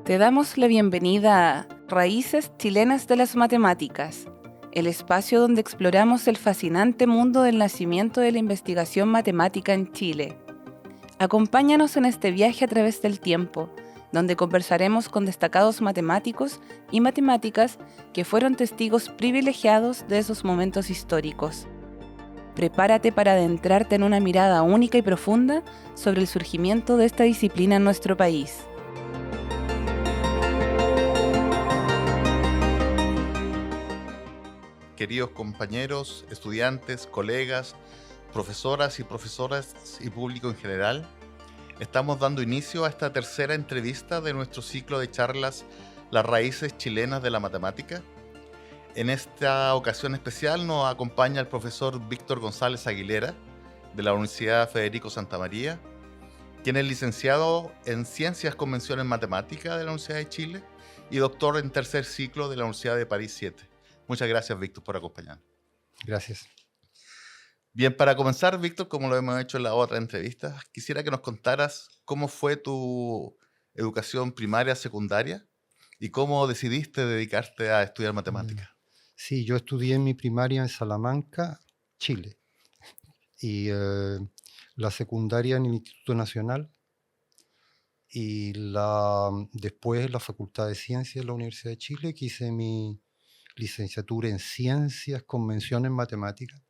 Te damos la bienvenida a Raíces Chilenas de las Matemáticas, el espacio donde exploramos el fascinante mundo del nacimiento de la investigación matemática en Chile. Acompáñanos en este viaje a través del tiempo, donde conversaremos con destacados matemáticos y matemáticas que fueron testigos privilegiados de esos momentos históricos. Prepárate para adentrarte en una mirada única y profunda sobre el surgimiento de esta disciplina en nuestro país. Queridos compañeros, estudiantes, colegas, profesoras y público en general, estamos dando inicio a esta tercera entrevista de nuestro ciclo de charlas Las raíces chilenas de la matemática. En esta ocasión especial nos acompaña el profesor Víctor González Aguilera, de la Universidad Federico Santa María, quien es licenciado en Ciencias con mención en Matemática de la Universidad de Chile y doctor en tercer ciclo de la Universidad de París 7. Muchas gracias, Víctor, por acompañarnos. Gracias. Bien, para comenzar, Víctor, como lo hemos hecho en la otra entrevista, quisiera que nos contaras cómo fue tu educación primaria, secundaria y cómo decidiste dedicarte a estudiar matemáticas. Sí, yo estudié mi primaria en Salamanca, Chile, y la secundaria en el Instituto Nacional y después la Facultad de Ciencias de la Universidad de Chile, que hice mi licenciatura en Ciencias con mención en Matemáticas.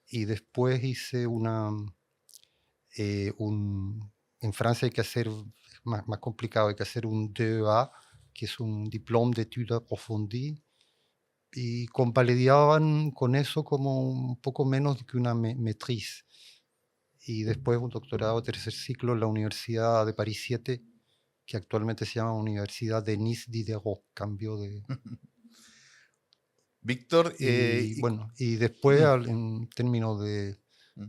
Y después hice en Francia hay que hacer, más complicado, hay que hacer un DEA, que es un Diplôme d'études approfondies, y convalidaban con eso como un poco menos que una maîtrise. Y después un doctorado de tercer ciclo en la Universidad de París 7, que actualmente se llama Universidad de Nice Diderot, cambio de... Víctor, y después en términos de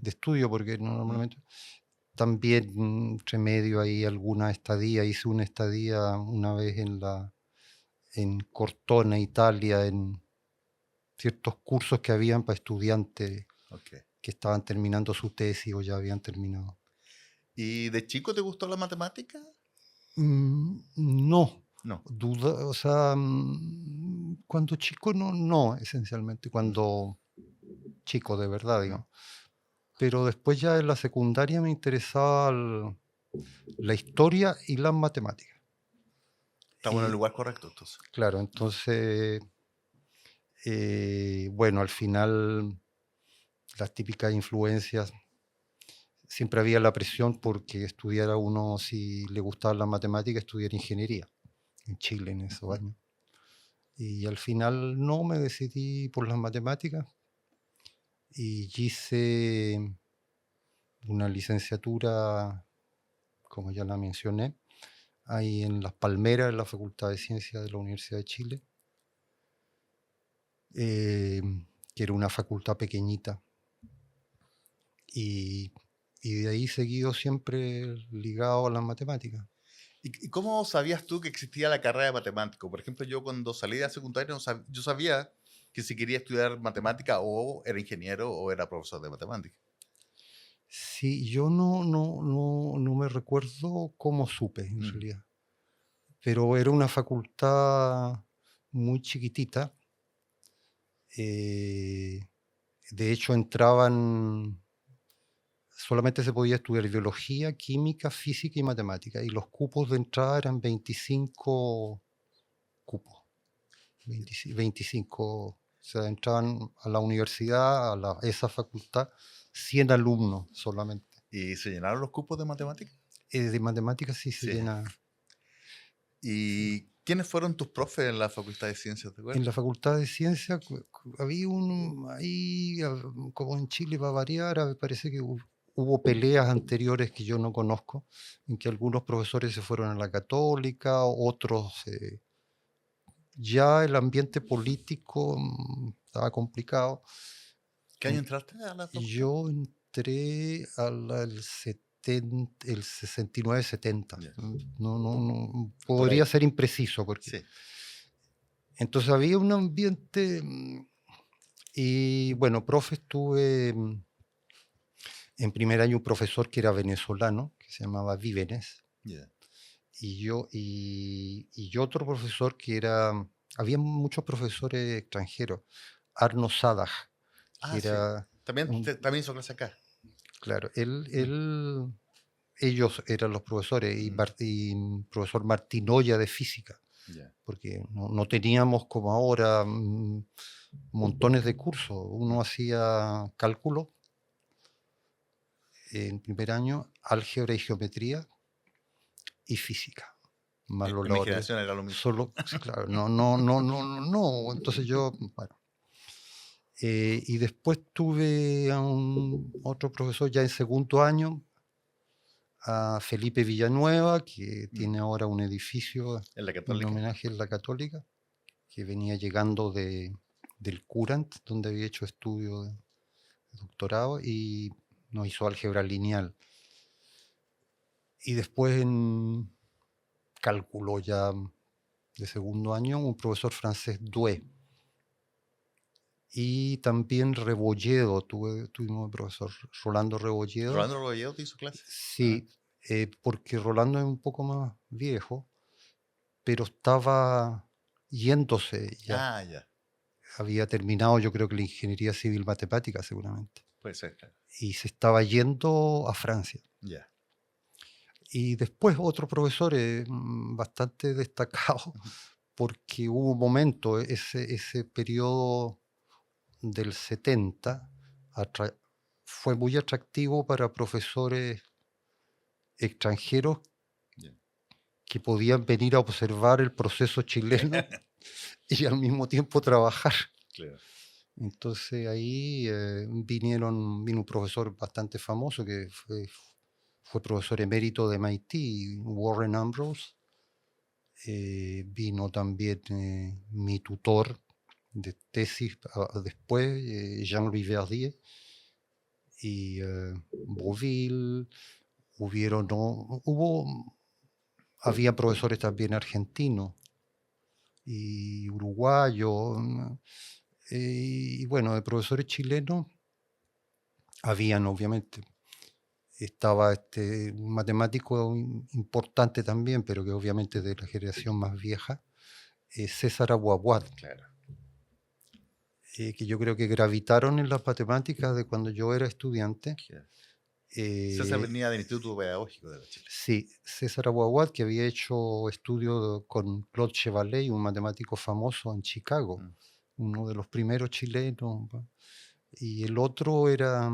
estudio, porque normalmente también entre medio hay alguna estadía, hice una estadía una vez en Cortona, Italia, en ciertos cursos que habían para estudiantes que estaban terminando su tesis o ya habían terminado. ¿Y de chico te gustó la matemática? No. No. O sea, cuando chico no, esencialmente, cuando chico de verdad, digamos. Pero después ya en la secundaria me interesaba la historia y las matemáticas. Estamos en el lugar correcto, entonces. Claro, entonces, bueno, al final las típicas influencias, siempre había la presión porque estudiara uno, si le gustaba la matemática, estudiar ingeniería en Chile en esos años. Y al final no, me decidí por las matemáticas y hice una licenciatura, como ya la mencioné, ahí en Las Palmeras, en la Facultad de Ciencias de la Universidad de Chile, que era una facultad pequeñita. Y de ahí seguido siempre ligado a las matemáticas. ¿Y cómo sabías tú que existía la carrera de matemático? Por ejemplo, yo cuando salí de la secundaria, yo sabía que si quería estudiar matemática o era ingeniero o era profesor de matemática. Sí, yo no me recuerdo cómo supe, en realidad. Pero era una facultad muy chiquitita. De hecho, solamente se podía estudiar biología, química, física y matemática. Y los cupos de entrada eran 25 cupos. 25. O sea, entraban a la universidad, esa facultad, 100 alumnos solamente. ¿Y se llenaron los cupos de matemáticas? De matemáticas sí se llena. ¿Y quiénes fueron tus profes en la Facultad de Ciencias? En la Facultad de Ciencias había ahí, como en Chile va a variar, me parece que hubo peleas anteriores que yo no conozco, en que algunos profesores se fueron a la Católica, otros... ya el ambiente político estaba complicado. ¿Qué año entraste a la facultad? Yo entré el 69-70. Yeah. No podría ser impreciso porque... Sí. Entonces había un ambiente y bueno, tuve en primer año un profesor que era venezolano, que se llamaba Vívenes. Yeah. y otro profesor que era, había muchos profesores extranjeros, Arno Sadah, que Ah, sí. era También, un, también hizo clase acá. claro, Mm, ellos eran los profesores y, mm, y profesor Martinoya de física, ya. porque no teníamos como ahora montones de cursos. Uno Mm. hacía cálculo en primer año, álgebra y geometría y física, más los En mi laboratorios. generación era lo mismo. Solo, sí, claro, no. Entonces yo, bueno. Y después tuve a otro profesor ya en segundo año, a Felipe Villanueva, que Mm. tiene ahora un edificio En la en católica. homenaje a la Católica, que venía llegando del Courant, donde había hecho estudios de doctorado y nos hizo álgebra lineal. Y después en cálculo ya de segundo año, un profesor francés, Doué. Y también Rebolledo, tuvimos un profesor, Rolando Rebolledo. Rolando Rebolledo te hizo clase. Ah, Sí, porque Rolando es un poco más viejo, pero estaba yéndose ya. ah, ya. Había terminado, yo creo que la ingeniería civil matemática seguramente. Puede ser, claro. Y se estaba yendo a Francia. Ya. Y después otro profesor bastante destacado, Ujú. porque hubo un momento, ese periodo del 70 fue muy atractivo para profesores extranjeros Ya. que podían venir a observar el proceso chileno y al mismo tiempo trabajar. Claro. Entonces ahí vino un profesor bastante famoso que fue profesor emérito de MIT, Warren Ambrose. Vino también mi tutor de tesis después, Jean-Louis Verdier, y Bouville. Había profesores también argentinos y uruguayos, y bueno, de profesores chilenos habían obviamente. Estaba un matemático importante también, pero que obviamente de la generación más vieja, César Abuabuad, Claro. que yo creo que gravitaron en las matemáticas de cuando yo era estudiante. Claro. César Eh, venía del Instituto Pedagógico de la Chile. sí, César Abuabuad, que había hecho estudios con Claude Chevalet, un matemático famoso en Chicago, Mm. uno de los primeros chilenos. Y el otro era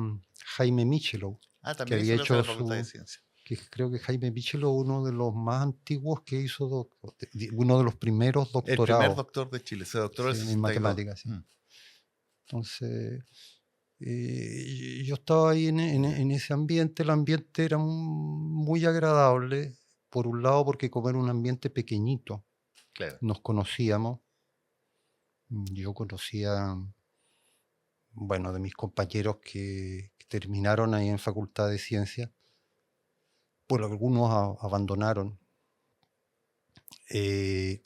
Jaime Michelou, Ah, que también hizo había clase en hecho la Facultad de Ciencias. que creo que Jaime Michelou, uno de los más antiguos que hizo, uno de los primeros El primer doctorados, doctor de Chile. Se doctoró en sí, el en 62. matemáticas. Sí. Mm. Entonces, yo estaba ahí Ya. en ese ambiente. El ambiente era muy agradable, por un lado porque como era un ambiente pequeñito, Claro. nos conocíamos. Yo conocía, bueno, de mis compañeros que terminaron ahí en Facultad de Ciencias, pues algunos abandonaron.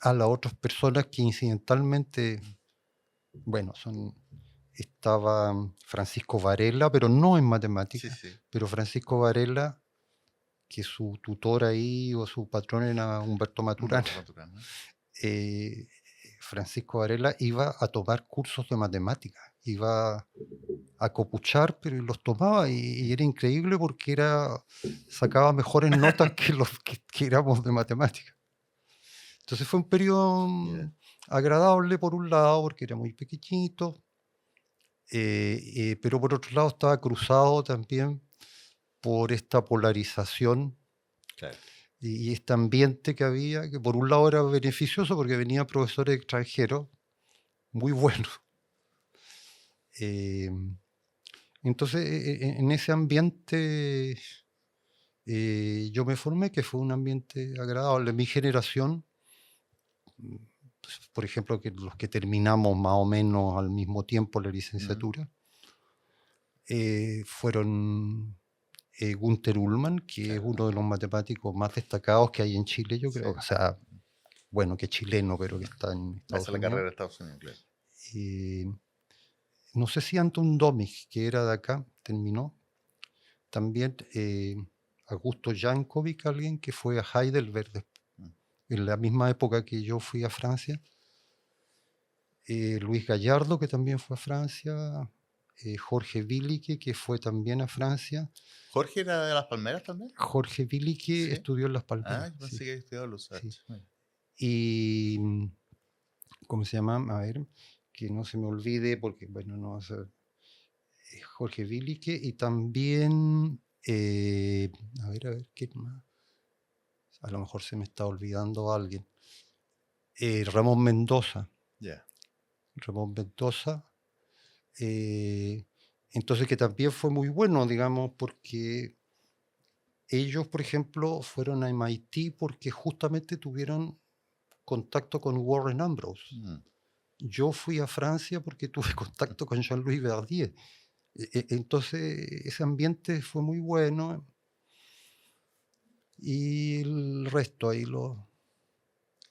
A las otras personas que incidentalmente, bueno, estaba Francisco Varela, pero no en Sí, matemáticas, sí. pero Francisco Varela, que su tutor ahí o su patrón era Humberto Maturana. Humberto Maturana. eh, Francisco Varela iba a tomar cursos de matemáticas, iba a copuchar, pero los tomaba y era increíble porque sacaba mejores notas que los que éramos de matemáticas. Entonces fue un periodo Ya. agradable por un lado, porque era muy pequeñito, pero por otro lado estaba cruzado también por esta polarización Claro. y este ambiente que había, que por un lado era beneficioso porque venían profesores extranjeros muy buenos. Eh, entonces, en ese ambiente yo me formé, que fue un ambiente agradable. Mi generación, pues, por ejemplo, que los que terminamos más o menos al mismo tiempo la Mm. licenciatura, fueron Gunther Ullmann, que es Claro. uno de los matemáticos más destacados que hay en Chile, yo Sí. creo. O sea, bueno, que es chileno, pero que está en Esa Estados es la Unidos. carrera de Estados Unidos, claro. Eh, no sé si Anton Domig, que era de acá, terminó. También Augusto Jankovic, alguien que fue a Heidelberg en la misma época que yo fui a Francia. Luis Gallardo, que también fue a Francia. Jorge Willicke, que fue también a Francia. ¿Jorge era de Las Palmeras también? Jorge Willicke Sí. estudió en Las Ah, Palmeras. yo pensé Sí, que había estudiado en Lusach. sí. Bueno. Y, ¿cómo se llama? A ver, que no se me olvide, porque, bueno, no va a ser Jorge Willicke. Y también, a ver, ¿qué más? A lo mejor se me está olvidando alguien. Ramón Mendoza. Ya. Ramón Mendoza. Entonces, que también fue muy bueno, digamos, porque ellos, por ejemplo, fueron a MIT porque justamente tuvieron contacto con Warren Ambrose. Mm. Yo fui a Francia porque tuve contacto con Jean-Louis Verdier. Entonces, ese ambiente fue muy bueno. Y el resto ahí lo...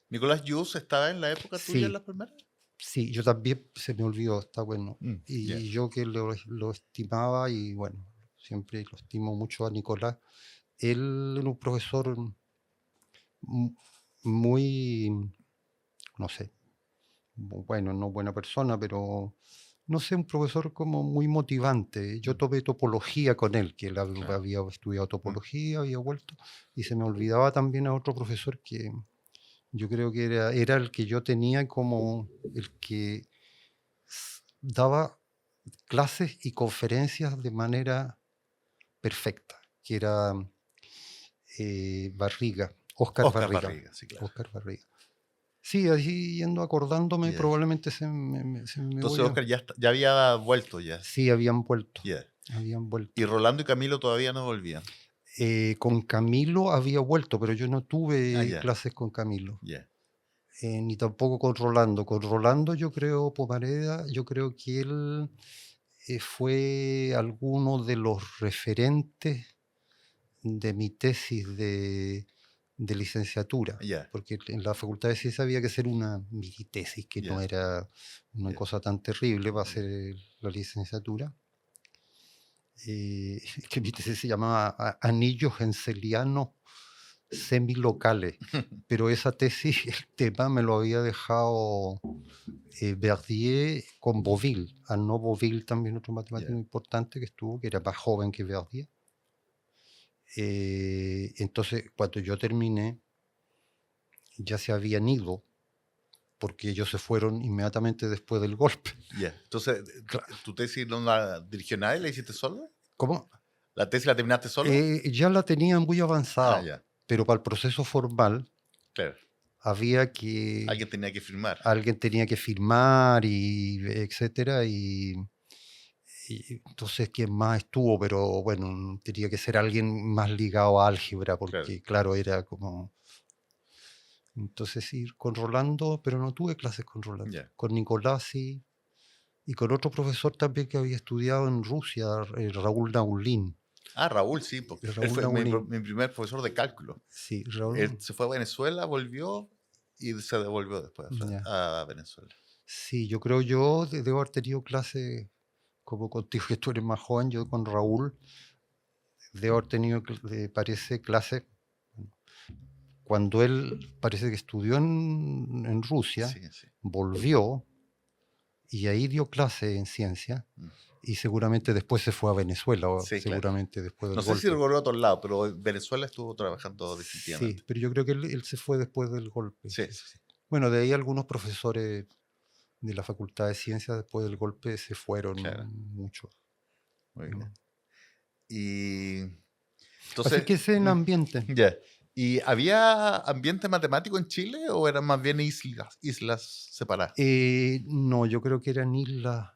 ¿Nicolás Jus estaba en la época tuya en Sí, Las Palmeras? sí, yo también se me olvidó, está bueno. Y Ya. yo que lo estimaba, y bueno, siempre lo estimo mucho a Nicolás. Él era un profesor muy, no sé, bueno, no buena persona, pero no sé, un profesor como muy motivante. Yo tomé topología con él, que él Claro. había estudiado topología, había vuelto, y se me olvidaba también a otro profesor que yo creo que era el que yo tenía como el que daba clases y conferencias de manera perfecta, que era Barriga, Óscar Oscar Barriga. Barriga, sí, claro. Óscar Barriga. Sí, así yendo acordándome, Ya. probablemente se me Entonces voy a... Oscar ya había vuelto ya. Sí, habían vuelto. Ya. Habían vuelto. Y Rolando y Camilo todavía no volvían. Con Camilo había vuelto, pero yo no tuve ya. clases con Camilo. Ya. Ni tampoco con Rolando. Con Rolando yo creo, Pomareda, yo creo que él fue alguno de los referentes de mi tesis de licenciatura, Ya. porque en la Facultad de Ciencias había que hacer una mini tesis, que no Ya. era una Ya. cosa tan terrible para hacer la licenciatura. Que mi tesis se llamaba Anillos Henselianos Semilocales, pero esa tesis, el tema me lo había dejado Verdier con Bouville. Arnaud Bouville, también otro matemático Ya. importante que estuvo, que era más joven que Verdier. Entonces, cuando yo terminé, ya se habían ido, porque ellos se fueron inmediatamente después del golpe. Ya. Entonces, Claro. ¿tu tesis no la dirigió nadie? ¿La hiciste solo? ¿Cómo? ¿La tesis la terminaste solo? Ya la tenían muy avanzada, ya. pero para el proceso formal Claro. había que... Alguien tenía que firmar. Alguien tenía que firmar, y etcétera, y entonces quién más estuvo, pero bueno, tenía que ser alguien más ligado a álgebra, porque claro, era como... Entonces sí, con Rolando, pero no tuve clases con Rolando. Ya. Con Nicolás sí, y con otro profesor también que había estudiado en Rusia, Raúl Naulín. Ah, Raúl, sí, porque él Raúl fue mi Naulín. primer profesor de cálculo. Sí, Raúl. Él se fue a Venezuela, volvió y se devolvió después Ya. a Venezuela. Sí, yo creo yo debo haber tenido clases como contigo, que tú eres más joven. Yo con Raúl debo haber tenido, parece, clases cuando él parece que estudió en Rusia, Sí, sí. volvió y ahí dio clase en ciencia, y seguramente después se fue a Venezuela, o Sí, seguramente claro. después del No sé golpe. si volvió a otro lado, pero en Venezuela estuvo trabajando definitivamente. Sí, pero yo creo que él se fue después del golpe. Sí, sí, sí. Bueno, de ahí algunos profesores de la Facultad de Ciencias después del golpe se fueron, Claro. muchos. Muy bien. Y Así que ese es el ambiente. Ya. ¿Y había ambiente matemático en Chile o eran más bien islas separadas? No, yo creo que eran islas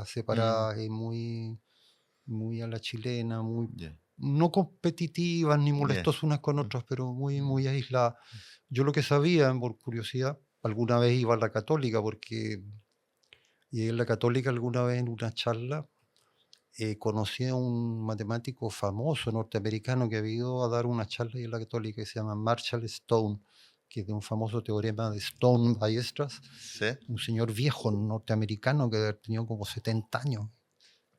separadas, muy, muy a la chilena, muy no competitivas ni molestosas unas con otras, pero muy, muy aisladas. Yo lo que sabía, por curiosidad, alguna vez iba a la Católica, porque llegué a la Católica alguna vez en una charla. Conocí a un matemático famoso norteamericano que había ido a dar una charla en la Católica, que se llama Marshall Stone, que es de un famoso teorema de Stone-Weierstrass. Sí. Un señor viejo norteamericano que tenía como 70 años.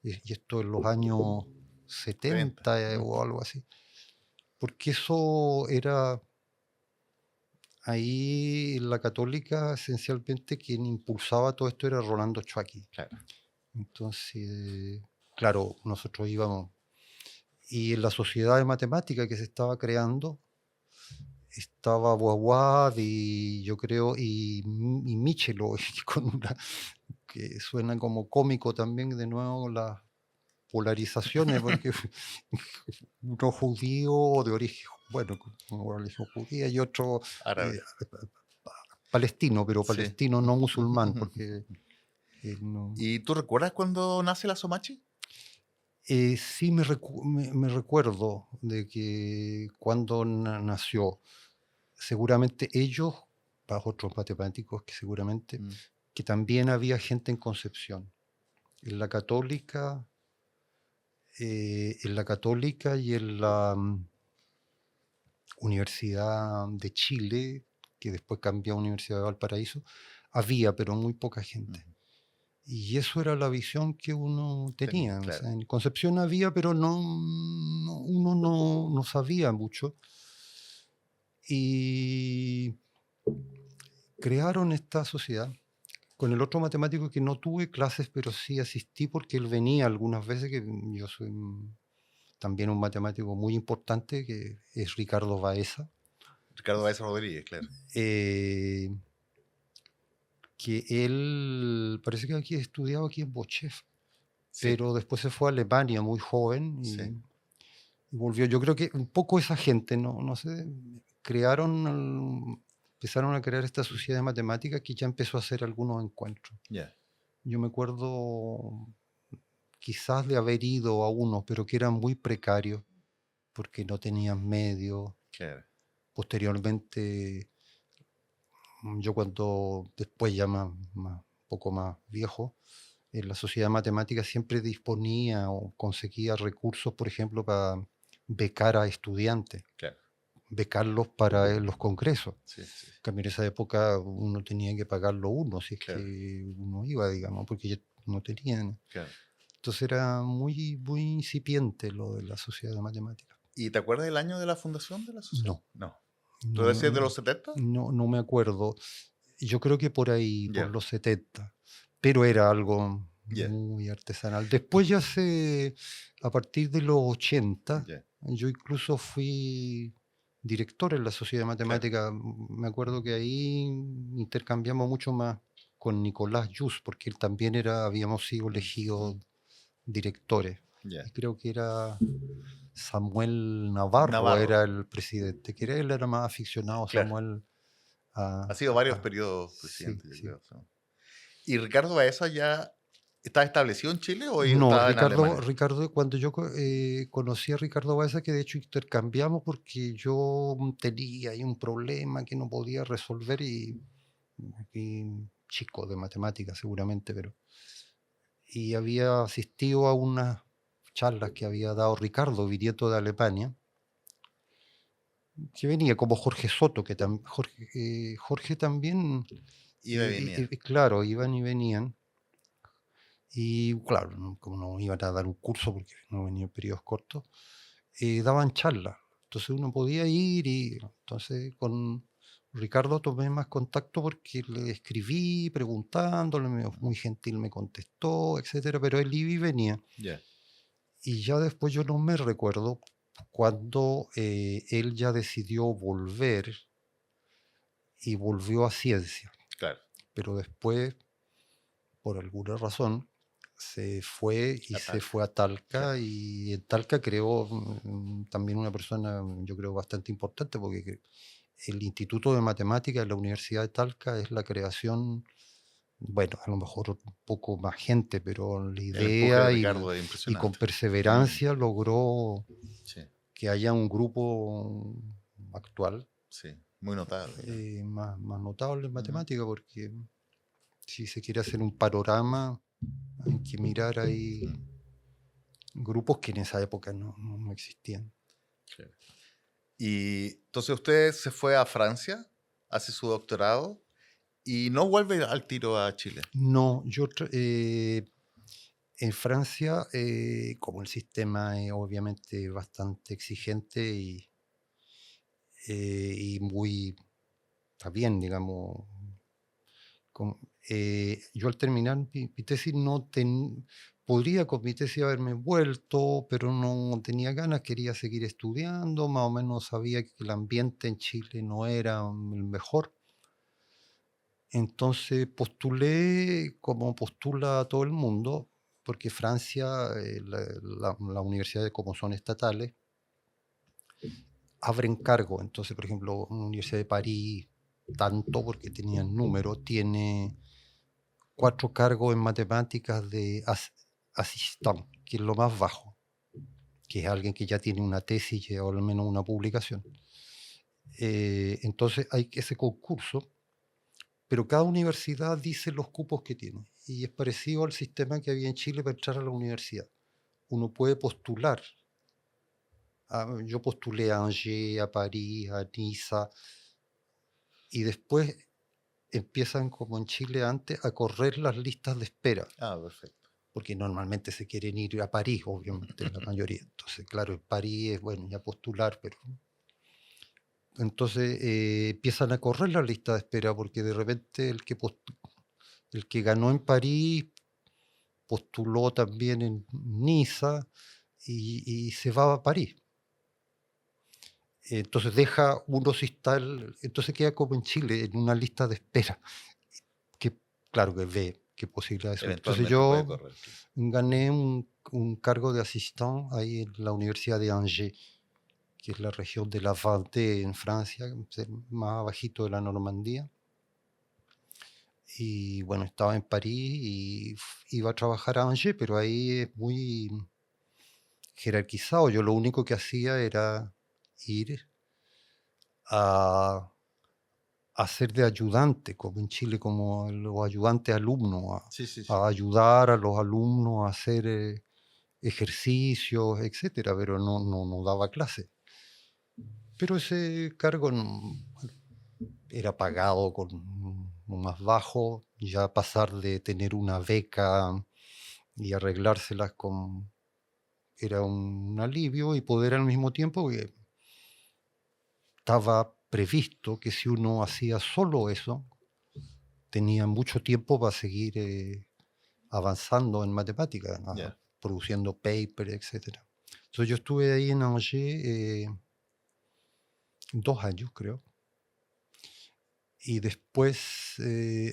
Y esto en los años 70 o algo así. Porque eso era ahí en la Católica esencialmente quien impulsaba todo esto era Rolando Chucky. Claro. Entonces, claro, nosotros íbamos. Y en la sociedad de matemática que se estaba creando estaba Boawad y yo creo, y Michelo, con que suena como cómico también de nuevo las polarizaciones, porque uno judío de origen, bueno, como religión judía y otro Árabe. palestino, pero Sí. palestino no musulmán, porque no. ¿Y tú recuerdas cuando nace la Somachi? Sí me recuerdo de que cuando nació, seguramente ellos, para otros matemáticos que seguramente, Mm. que también había gente en Concepción, en la Católica, y en la Universidad de Chile, que después cambió a Universidad de Valparaíso, había, pero muy poca gente. Ujú. Y eso era la visión que uno Tenía, tenía. O claro. sea, en Concepción había, pero uno no sabía mucho. Y crearon esta sociedad con el otro matemático que no tuve clases, pero sí asistí porque él venía algunas veces, que yo soy también un matemático muy importante, que es Ricardo Baeza, Ricardo Baeza Rodríguez, claro. eh, que él parece que aquí estudiaba aquí en Bochef, Sí, pero después se fue a Alemania muy joven sí. y volvió. Yo creo que un poco esa gente, no sé, empezaron a crear esta sociedad de matemáticas que ya empezó a hacer algunos encuentros. Ya. Yo me acuerdo quizás de haber ido a uno, pero que eran muy precarios porque no tenían medios. Claro. Posteriormente, yo cuando después ya poco más viejo, la sociedad matemática siempre disponía o conseguía recursos, por ejemplo, para becar a estudiantes, Claro. becarlos para los congresos. Sí, sí. En cambio, en esa época uno tenía que pagarlo uno, si es Claro. que uno iba, digamos, porque ya no tenían. Claro. Entonces era muy incipiente lo de la sociedad de matemáticas. ¿Y te acuerdas del año de la fundación de la sociedad? No, No. ¿Tú no, decías de los 70? no me acuerdo. Yo creo que por ahí, por Ya. los 70, pero era algo Ya. muy artesanal. Después a partir de los 80, Ya. yo incluso fui director en la Sociedad de Claro. Matemática. Me acuerdo que ahí intercambiamos mucho más con Nicolás Jus, porque él también habíamos sido elegidos directores. Ya. Y creo que era Samuel Navarro Navarro. era el presidente, que él era más aficionado, Claro. Samuel. Ha sido varios periodos Sí, presidente, yo sí. creo. ¿Sí? ¿Y Ricardo Baeza ya está establecido en Chile o No, estaba en Alemania? Ricardo, cuando yo conocí a Ricardo Baeza, que de hecho intercambiamos porque yo tenía ahí un problema que no podía resolver y chico de matemáticas seguramente, y había asistido a unas charlas que había dado Ricardo viniendo de Alemania, que venía como Jorge Soto, Jorge también, Iba y venía. claro, iban y venían. Y claro, como no iban a dar un curso porque no venía en periodos cortos, daban charlas. Entonces uno podía ir y entonces con Ricardo tomé más contacto porque le escribí preguntándole, muy gentil me contestó, etcétera, pero él iba y venía. Ya. Y ya después yo no me recuerdo cuando él ya decidió volver y volvió a ciencia, Claro. pero después, por alguna razón, se fue y A se Talca. fue a Talca, Claro. y en Talca creó también una persona, yo creo, bastante importante, porque el Instituto de Matemáticas de la Universidad de Talca es la creación, bueno, a lo mejor un poco más gente, pero la El empuje de idea Ricardo es y con impresionante. perseverancia logró Sí, que haya un grupo actual sí. Muy notable. Ya. más notable en Ujú. matemática, porque si se quiere hacer un panorama, hay que mirar ahí grupos que en esa época no existían. Claro. Y entonces usted se fue a Francia, hace su doctorado y no vuelve al tiro a Chile. No, en Francia, como el sistema es obviamente bastante exigente y muy está bien, digamos. Yo al terminar mi tesis podría con mi tesis haberme vuelto, pero no tenía ganas, quería seguir estudiando, más o menos sabía que el ambiente en Chile no era el mejor. Entonces postulé como postula todo el mundo, porque Francia, las universidades como son estatales, abren cargo. Entonces, por ejemplo, la Universidad de París, tanto porque tenían número, tiene 4 cargos en matemáticas de asistente, que es lo más bajo, que es alguien que ya tiene una tesis o al menos una publicación. Entonces hay ese concurso, pero cada universidad dice los cupos que tiene. Y es parecido al sistema que había en Chile para entrar a la universidad. Uno puede postular. Yo postulé a Angers, a París, a Niza, y después empiezan, como en Chile antes, a correr las listas de espera. Perfecto. Porque normalmente se quieren ir a París, obviamente, la mayoría. Entonces, claro, en París es bueno ya postular, pero entonces empiezan a correr la lista de espera, porque de repente el que ganó en París postuló también en Niza y se va a París. Entonces deja uno si está, entonces queda como en Chile, en una lista de espera, que claro que ve qué posibilidades hay. Entonces Eventualmente puede yo correr. gané un cargo de asistente ahí en la Universidad de Angers, que es la región de la Vendée en Francia, más abajito de la Normandía. Y bueno, estaba en París y iba a trabajar a Angers, pero ahí es muy jerarquizado. Yo lo único que hacía era ir a hacer de ayudante, como en Chile, como los ayudantes alumnos, Sí, sí, sí. a ayudar a los alumnos a hacer ejercicios, etcétera, pero no daba clase. Pero ese cargo era pagado con más bajo, ya pasar de tener una beca y arreglárselas era un alivio, y poder al mismo tiempo que estaba previsto que si uno hacía solo eso, tenía mucho tiempo para seguir avanzando en matemáticas, produciendo papers, etcétera. Entonces yo estuve ahí en Angers 2 años, creo. Y después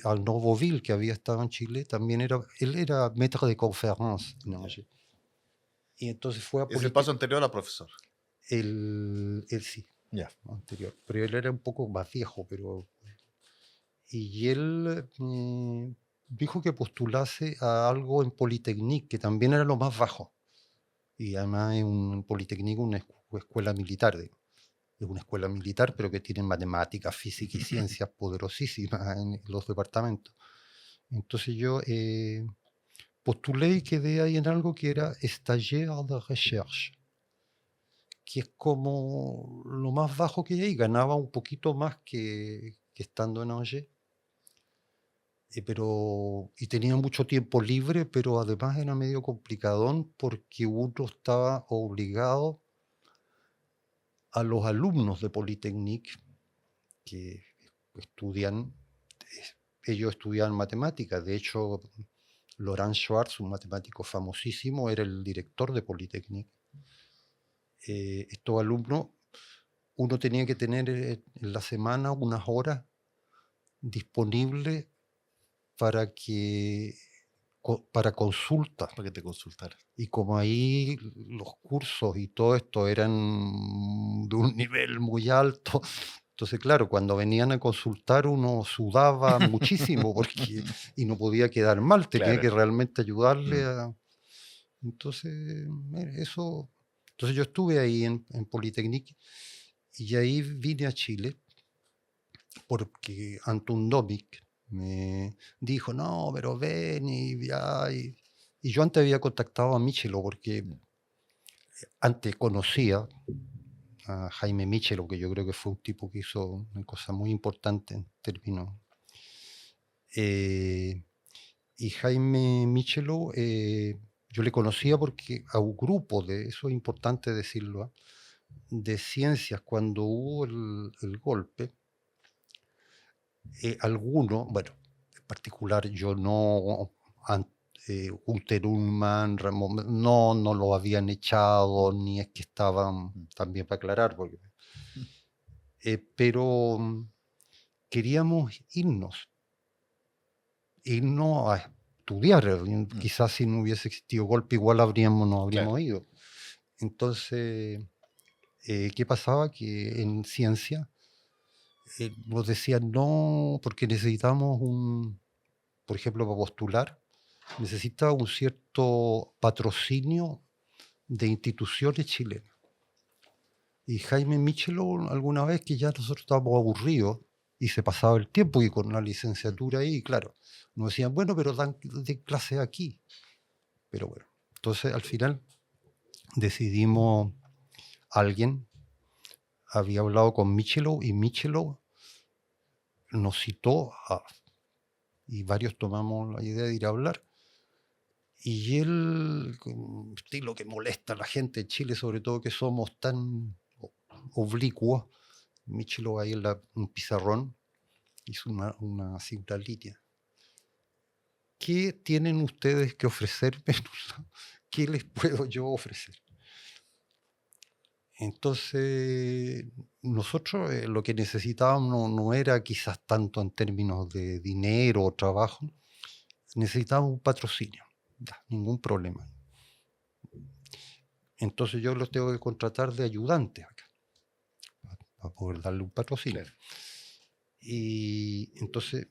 al Novoville, que había estado en Chile, también él era maître de conférence en Angers. Y entonces fue a Es el paso anterior a profesor. Él sí, anterior. Pero él era un poco más viejo, y él dijo que postulase a algo en Polytechnique, que también era lo más bajo. Y además es un Polytechnique, una escuela militar. Es una escuela militar, pero que tiene matemáticas, física y ciencias poderosísimas en los departamentos. Entonces yo postulé y quedé ahí en algo que era stagiaire de recherche, que es como lo más bajo que hay. Ganaba un poquito más que estando en Angers, y tenía mucho tiempo libre, pero además era medio complicadón porque uno estaba obligado a los alumnos de Polytechnique que estudian, ellos estudian matemáticas. De hecho, Laurent Schwartz, un matemático famosísimo, era el director de Polytechnique. Estos alumnos, uno tenía que tener en la semana unas horas disponibles para consultas. Para que te consultara. Y como ahí los cursos y todo esto eran de un nivel muy alto, entonces claro, cuando venían a consultar uno sudaba muchísimo y no podía quedar mal, tenía que realmente ayudarle Entonces, eso. Entonces yo estuve ahí en Polytechnique, y ahí vine a Chile porque Anton Domic me dijo, no, pero ven y ya. Y yo antes había contactado a Michelo porque antes conocía a Jaime Michelo, que yo creo que fue un tipo que hizo una cosa muy importante en términos. Y Jaime Michelo, yo le conocía porque a un grupo eso es importante decirlo, de ciencias, cuando hubo el golpe, Algunos, bueno, en particular yo no, Gunther Ullmann, no lo habían echado, ni es que estaban, también para aclarar, porque, pero queríamos irnos a estudiar. Quizás si no hubiese existido golpe, igual nos habríamos Claro. ido. Entonces, ¿qué pasaba? Que en ciencia nos decían no, porque necesitamos por ejemplo, para postular, necesita un cierto patrocinio de instituciones chilenas. Y Jaime Michelot, alguna vez que ya nosotros estábamos aburridos y se pasaba el tiempo y con una licenciatura ahí, claro, nos decían, bueno, pero dan de clase aquí. Pero bueno, entonces al final decidimos, alguien había hablado con Michelot y Michelot nos citó y varios tomamos la idea de ir a hablar. Y él, con un estilo que molesta a la gente en Chile, sobre todo que somos tan oblicuos, Michelot ahí en un pizarrón hizo una simple línea. ¿Qué tienen ustedes que ofrecerme? ¿Qué les puedo yo ofrecer? Entonces, nosotros lo que necesitábamos no era quizás tanto en términos de dinero o trabajo, necesitábamos un patrocinio, ya, ningún problema. Entonces yo los tengo que contratar de ayudantes acá, para poder darle un patrocinio. Claro. Y entonces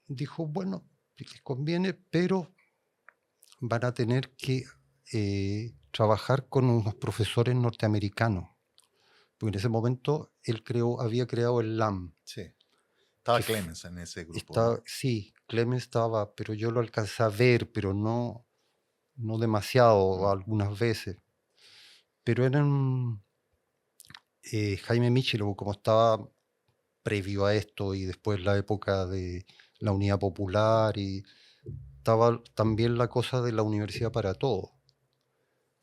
dijo, bueno, si les conviene, pero van a tener que trabajar con unos profesores norteamericanos. Porque en ese momento él había creado el LAM. Sí. Estaba Clemens en ese grupo. ¿No? Sí, Clemens estaba, pero yo lo alcancé a ver, pero no demasiado, algunas veces. Pero eran Jaime Michelot, como estaba previo a esto y después la época de la Unidad Popular, y estaba también la cosa de la universidad para todos.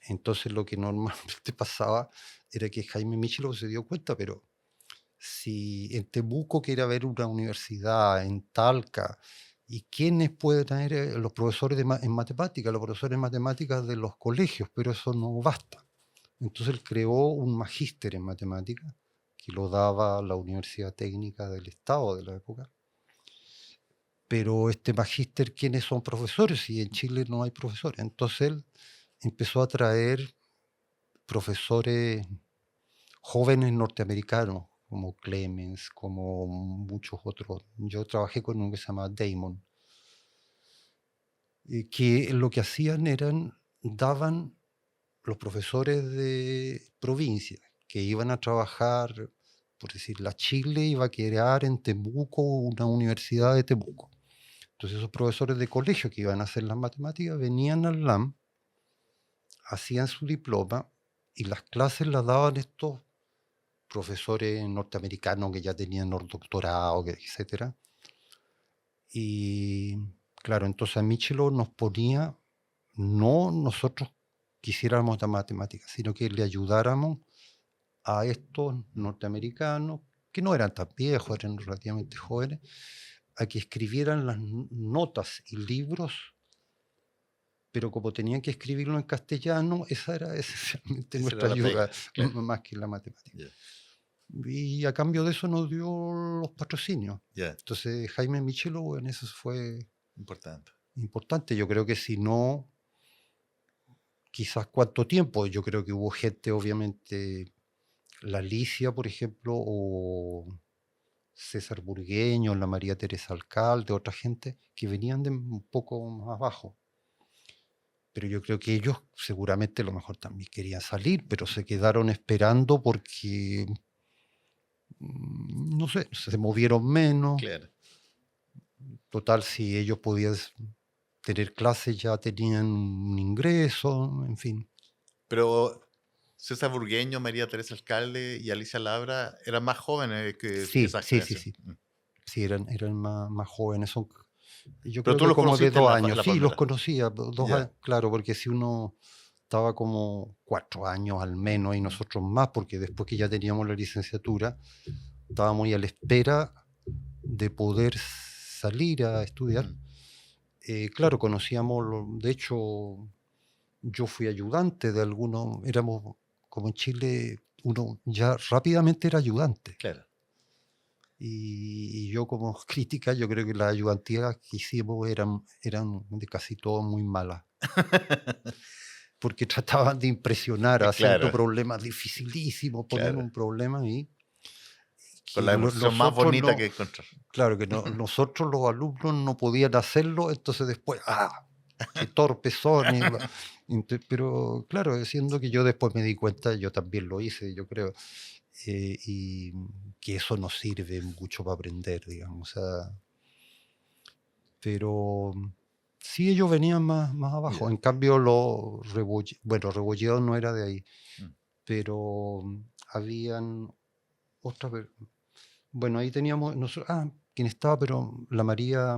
Entonces lo que normalmente pasaba era que Jaime Michelot se dio cuenta, pero si en Temuco quiere haber una universidad, en Talca, ¿y quiénes pueden tener los profesores en matemáticas? Los profesores en matemáticas de los colegios, pero eso no basta. Entonces él creó un magíster en matemáticas que lo daba la Universidad Técnica del Estado de la época. Pero este magíster, ¿quiénes son profesores? Si en Chile no hay profesores. Entonces él empezó a traer profesores jóvenes norteamericanos, como Clemens, como muchos otros. Yo trabajé con uno que se llama Damon, que lo que hacían daban los profesores de provincia, que iban a trabajar, por decir, la Chile iba a crear en Temuco una universidad de Temuco. Entonces esos profesores de colegio que iban a hacer las matemáticas venían al LAM, hacían su diploma y las clases las daban estos profesores norteamericanos que ya tenían doctorado, etc. Y claro, entonces a Michelot nos ponía, no nosotros quisiéramos la matemática, sino que le ayudáramos a estos norteamericanos, que no eran tan viejos, eran relativamente jóvenes, a que escribieran las notas y libros, pero como tenían que escribirlo en castellano, esa era esencialmente nuestra ayuda, claro, más que la matemática. Yeah. Y a cambio de eso nos dio los patrocinios. Yeah. Entonces Jaime Michelot en eso fue importante. Yo creo que si no, quizás cuánto tiempo, yo creo que hubo gente, obviamente, la Alicia, por ejemplo, o César Burgueño, la María Teresa Alcalde, otra gente que venían de un poco más abajo. Pero yo creo que ellos seguramente a lo mejor también querían salir, pero se quedaron esperando porque, no sé, se movieron menos. Claro. Total, si ellos podían tener clases ya tenían un ingreso, en fin. Pero César Burgueño, María Teresa Alcalde y Alicia Labra eran más jóvenes que esa generación. Sí. Sí, eran más jóvenes. Yo Pero creo tú que los como de 2 años. Sí, los primera. conocía. 2 años, claro, porque si uno estaba como 4 años al menos y nosotros más, porque después que ya teníamos la licenciatura, estábamos muy a la espera de poder salir a estudiar. Mm. Claro, conocíamos, de hecho, yo fui ayudante de algunos, éramos, como en Chile, uno ya rápidamente era ayudante. Claro. Y yo como crítica, yo creo que las ayudantías que hicimos eran de casi todas muy malas, porque trataban de impresionar haciendo Claro, problemas dificilísimos, poner claro. un problema ahí, Con que la demostración más nosotros bonita no, que encontrar. claro que no, nosotros los alumnos no podían hacerlo, entonces después, qué torpes son. Pero claro, siendo que yo después me di cuenta, yo también lo hice, yo creo, y que eso no sirve mucho para aprender, digamos. O sea, pero sí, ellos venían más abajo. Ya. En cambio, los Rebolledo no era de ahí, Mm. pero habían otras. Bueno, ahí teníamos nosotros, quien estaba, pero la María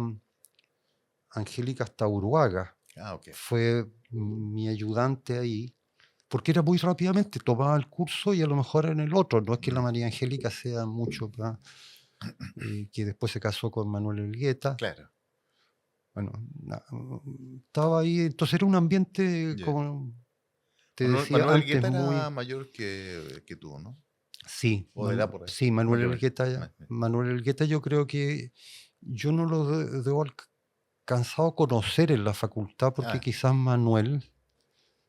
Angélica Stauruaga Ok. fue mi ayudante ahí, porque era muy rápidamente, tomaba el curso y a lo mejor en el otro. No es que la María Angélica sea mucho más, que después se casó con Manuel Elgueta. Claro. Bueno, estaba ahí, entonces era un ambiente, Ya. como te Manuel, decía Manuel antes, Elgueta era muy... mayor que tú, ¿no? Sí, O de edad por ahí. sí, Mayor que Manuel Elgueta yo creo que yo no lo debo alcanzado a conocer en la facultad, porque Ah, quizás Manuel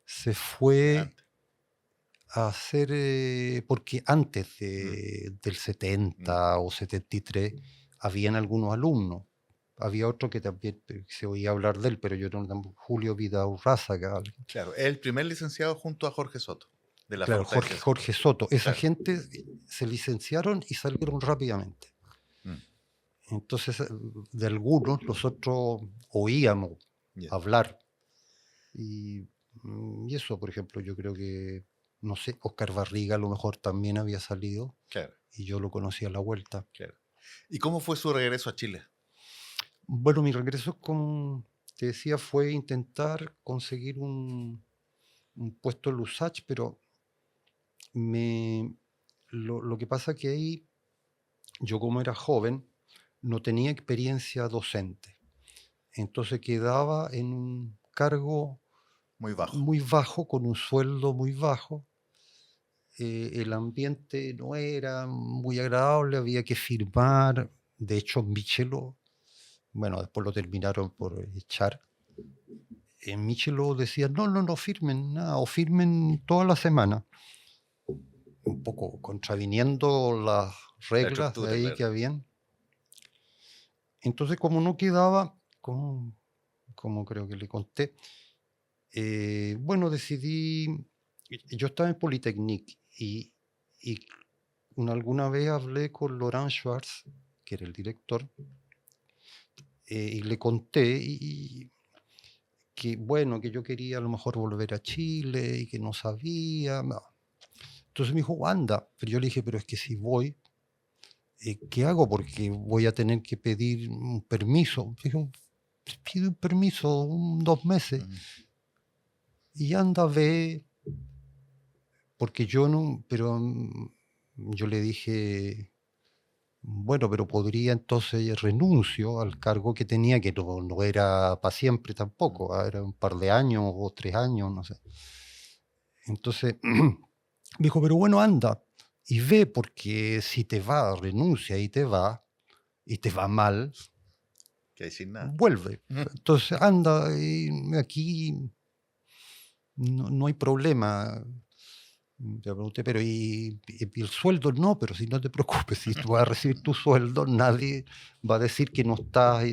se fue fue antes. a hacer, porque antes del Mm. 70 o 73 habían algunos alumnos. Había otro que también se oía hablar de él, pero yo no, Julio Vidaurrázaga, Claro, es el primer licenciado junto a Jorge Soto, de la claro, Facultad de Ciencias. Jorge Soto. Esa Claro. gente se licenciaron y salieron rápidamente. Mm. Entonces, de algunos nosotros oíamos Ya. hablar. Y eso, por ejemplo, yo creo que, no sé, Oscar Barriga a lo mejor también había salido Claro, y yo lo conocí a la vuelta. claro. ¿Y cómo fue su regreso a Chile? Bueno, mi regreso, como te decía, fue intentar conseguir un puesto en Lusach, pero lo que pasa que ahí, yo como era joven, no tenía experiencia docente. Entonces quedaba en un cargo Muy bajo. muy bajo, con un sueldo muy bajo. El ambiente no era muy agradable, había que firmar. De hecho, Michelo, bueno, después lo terminaron por echar. Michelo decía, no firmen nada, o firmen toda la semana. Un poco contraviniendo las La reglas de estructura, ahí claro. que habían. Entonces, como no quedaba, como creo que le conté, bueno, decidí, yo estaba en Polytechnique y alguna vez hablé con Laurent Schwartz, que era el director, y le conté que, bueno, que yo quería a lo mejor volver a Chile y que no sabía. No. Entonces me dijo, anda, pero yo le dije, pero es que si voy, ¿qué hago? Porque voy a tener que pedir un permiso. Dijo, pide un permiso, 2 meses, Ujú. y anda, ve, porque yo no, pero yo le dije, bueno, pero podría entonces renuncio al cargo que tenía, que no era para siempre tampoco, era un par de años o 3 años, no sé. Entonces me dijo, pero bueno, anda y ve, porque si te va, renuncia y te va mal, Que hay sin nada. vuelve. Ujú. Entonces anda, y aquí no hay problema. Le pregunté, pero ¿y el sueldo? No, pero si no te preocupes, si tú vas a recibir tu sueldo, nadie va a decir que no estás.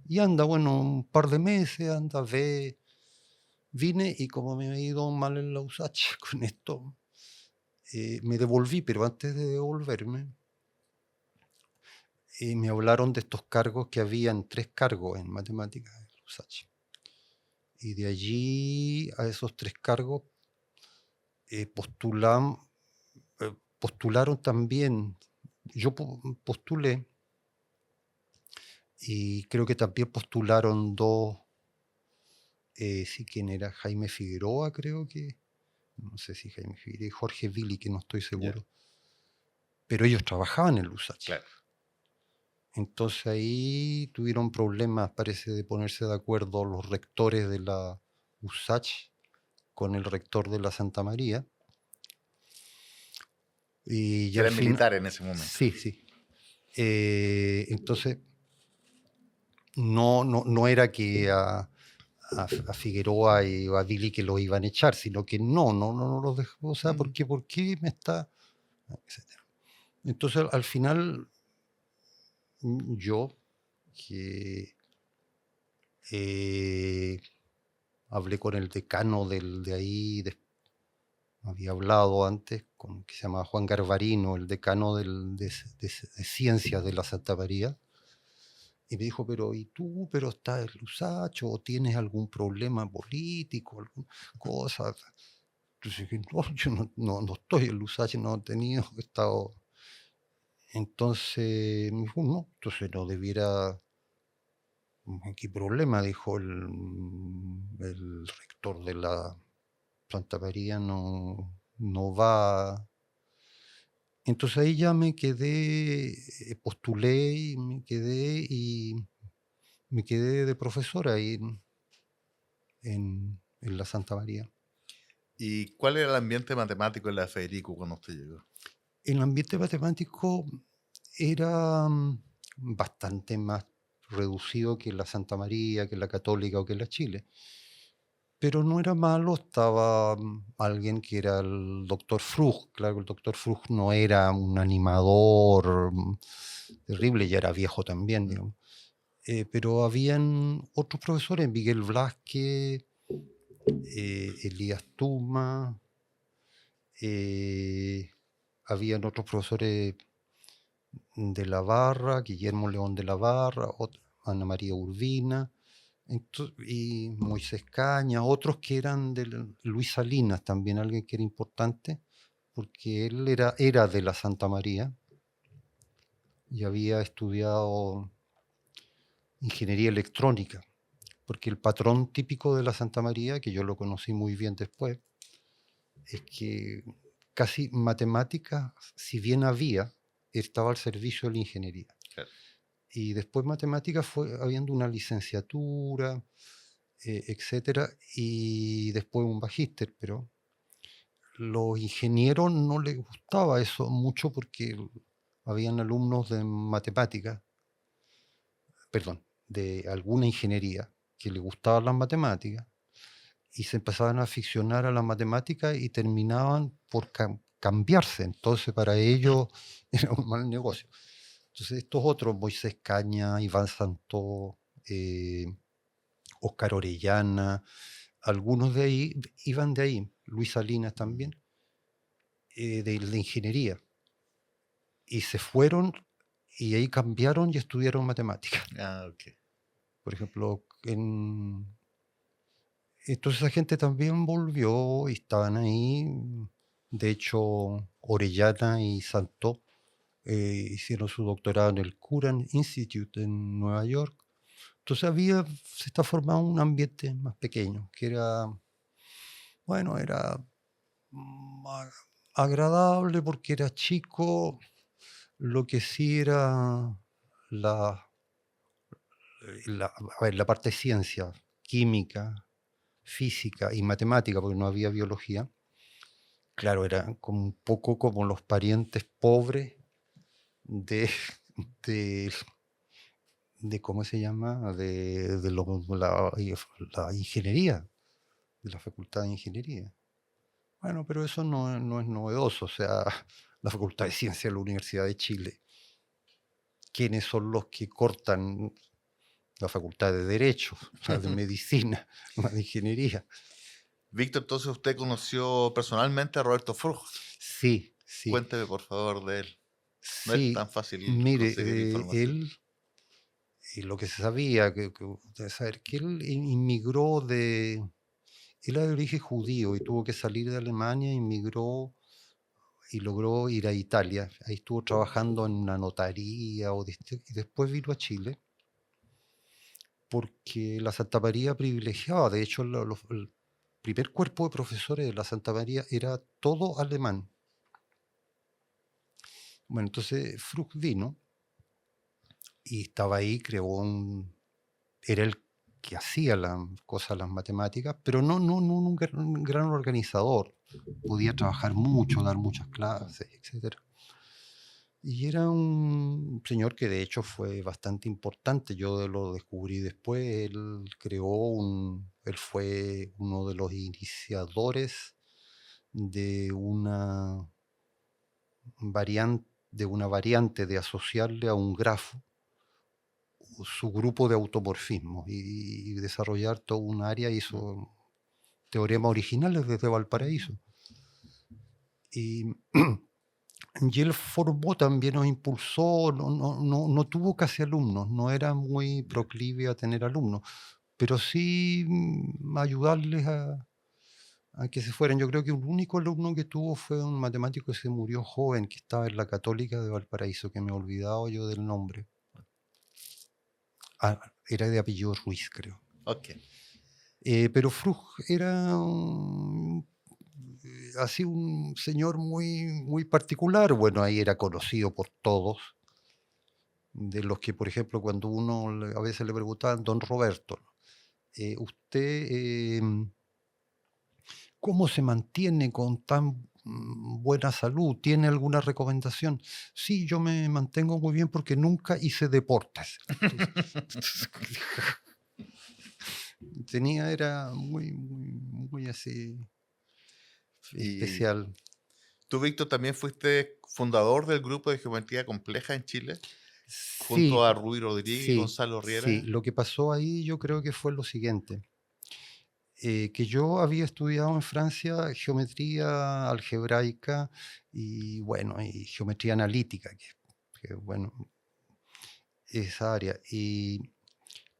Y anda, bueno, un par de meses, anda, ve. Vine y como me ha ido mal en la USACH con esto, me devolví, pero antes de devolverme, me hablaron de estos cargos, que habían 3 cargos en matemáticas en la USACH. Y de allí a esos 3 cargos postularon también. Yo postulé y creo que también postularon 2, sí, ¿quién era? Jaime Figueroa, creo que, no sé si Jaime Figueroa y Jorge Vili, que no estoy Ya, seguro, pero ellos trabajaban en Lusach. claro. Entonces ahí tuvieron problemas, parece, de ponerse de acuerdo los rectores de la USACH con el rector de la Santa María. Y Que al era fin, militar en ese momento. sí, sí. Entonces no era que a Figueroa y a Dili que lo iban a echar, sino que no los dejó. O sea, ¿por qué me está? Etcétera. Entonces al final yo, que hablé con el decano de ahí, había hablado antes, que se llama Juan Garbarino, el decano de Ciencias de la Santa María, y me dijo, pero ¿y tú? ¿Pero estás en Lusacho? ¿O tienes algún problema político? ¿Alguna cosa? Entonces dije, no, yo no estoy en Lusacho, no he tenido, he estado... Entonces me dijo, no, entonces no debiera... ¿Qué problema? Dijo el rector de la Santa María, no va. Entonces ahí ya me quedé, postulé y me quedé de profesor ahí en la Santa María. ¿Y cuál era el ambiente matemático en la Federico cuando usted llegó? El ambiente matemático era bastante más reducido que la Santa María, que la Católica o que la Chile. Pero no era malo, estaba alguien que era el doctor Frug. Claro, el doctor Frug no era un animador terrible, ya era viejo también, digamos. Pero habían otros profesores, Miguel Blasque, Elías Tuma, habían otros profesores de la Barra, Guillermo León de la Barra, Ana María Urbina, y Moisés Caña, otros que eran de Luis Salinas, también alguien que era importante, porque él era de la Santa María y había estudiado ingeniería electrónica, porque el patrón típico de la Santa María, que yo lo conocí muy bien después, es que casi matemáticas, si bien había, estaba al servicio de la ingeniería. Claro. Y después matemáticas fue habiendo una licenciatura, etcétera, y después un magíster, pero los ingenieros no les gustaba eso mucho porque habían alumnos de matemáticas, perdón, de alguna ingeniería que les gustaban las matemáticas y se empezaban a aficionar a las matemáticas y terminaban por cambiarse. Entonces para ellos era un mal negocio. Entonces estos otros, Moisés Caña, Iván Santó, Oscar Orellana, algunos de ahí iban de ahí, Luis Salinas también, de ingeniería. Y se fueron y ahí cambiaron y estudiaron matemáticas. Ah, ok. Por ejemplo, entonces esa gente también volvió y estaban ahí. De hecho, Orellana y Santó hicieron su doctorado en el Curran Institute en Nueva York. Entonces se está formando un ambiente más pequeño, que era, bueno, era agradable porque era chico, lo que sí era la, a ver, la parte de ciencia, química, física y matemática, porque no había biología. Claro, eran como un poco como los parientes pobres de, de, ¿cómo se llama? De la ingeniería, de la Facultad de Ingeniería. Bueno, pero eso no es novedoso, o sea, la Facultad de Ciencias de la Universidad de Chile. ¿Quiénes son los que cortan la Facultad de Derecho, la de Medicina, la de Ingeniería? Víctor, entonces usted conoció personalmente a Roberto Frug. Sí, sí. Cuénteme, por favor, de él. No es Sí, tan fácil mire, conseguir información. él, y lo que se sabía, que debe saber, que él inmigró él era de origen judío y tuvo que salir de Alemania, inmigró y logró ir a Italia. Ahí estuvo trabajando en una notaría y después vino a Chile porque la Santa María privilegiaba, de hecho, el primer cuerpo de profesores de la Santa María era todo alemán. Bueno, entonces Frug vino y estaba ahí, era el que hacía las cosas, las matemáticas, pero no un gran organizador. Podía trabajar mucho, dar muchas clases, etc. Y era un señor que de hecho fue bastante importante. Yo lo descubrí después. Él fue uno de los iniciadores de una variante de asociarle a un grafo su grupo de automorfismos y desarrollar toda un área. Hizo teoremas originales desde Valparaíso. Y él formó también, nos impulsó, no tuvo casi alumnos, no era muy proclive a tener alumnos, pero sí ayudarles a que se fueran. Yo creo que un único alumno que tuvo fue un matemático que se murió joven, que estaba en la Católica de Valparaíso, que me he olvidado yo del nombre. Era de apellido Ruiz, creo. Ok. Pero Frug era así un señor muy, muy particular. Bueno, ahí era conocido por todos, de los que, por ejemplo, cuando a veces le preguntaban, don Roberto, usted, ¿cómo se mantiene con tan buena salud? ¿Tiene alguna recomendación? Sí, yo me mantengo muy bien porque nunca hice deportes. Era muy, muy, muy así Y especial. tú, Víctor, también fuiste fundador del grupo de geometría compleja en Chile, junto Sí, a Rui Rodríguez y sí, Gonzalo sí. Riera. Lo que pasó ahí yo creo que fue lo siguiente. Que yo había estudiado en Francia geometría algebraica y bueno, y geometría analítica, que bueno, esa área. Y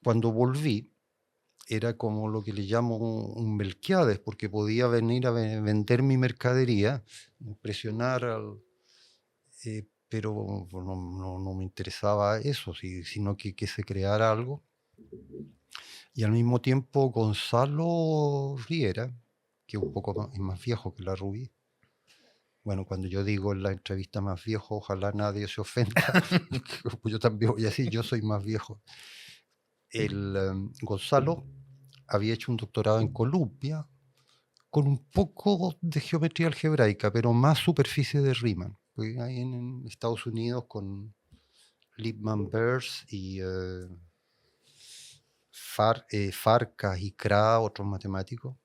cuando volví, era como lo que le llamo un Melquiades, porque podía venir a vender mi mercadería, impresionar pero no me interesaba eso, sino que se creara algo. Y al mismo tiempo Gonzalo Riera, que es un poco es más viejo que la Rubí. Bueno, cuando yo digo en la entrevista más viejo, ojalá nadie se ofenda, pues yo también voy a decir, yo soy más viejo. Gonzalo había hecho un doctorado en Columbia con un poco de geometría algebraica, pero más superficie de Riemann. Porque ahí en Estados Unidos con Lippmann Beers y Farkas y Kra, otros matemáticos,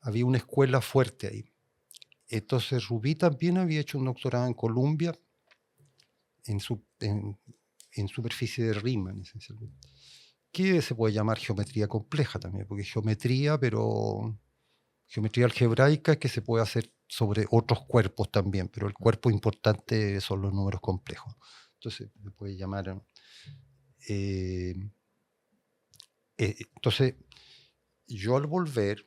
había una escuela fuerte ahí. Entonces Rubí también había hecho un doctorado en Columbia en superficie de Riemann, esencialmente. Que se puede llamar geometría compleja también, porque geometría, pero geometría algebraica que se puede hacer sobre otros cuerpos también, pero el cuerpo importante son los números complejos. Entonces se puede llamar... entonces yo al volver,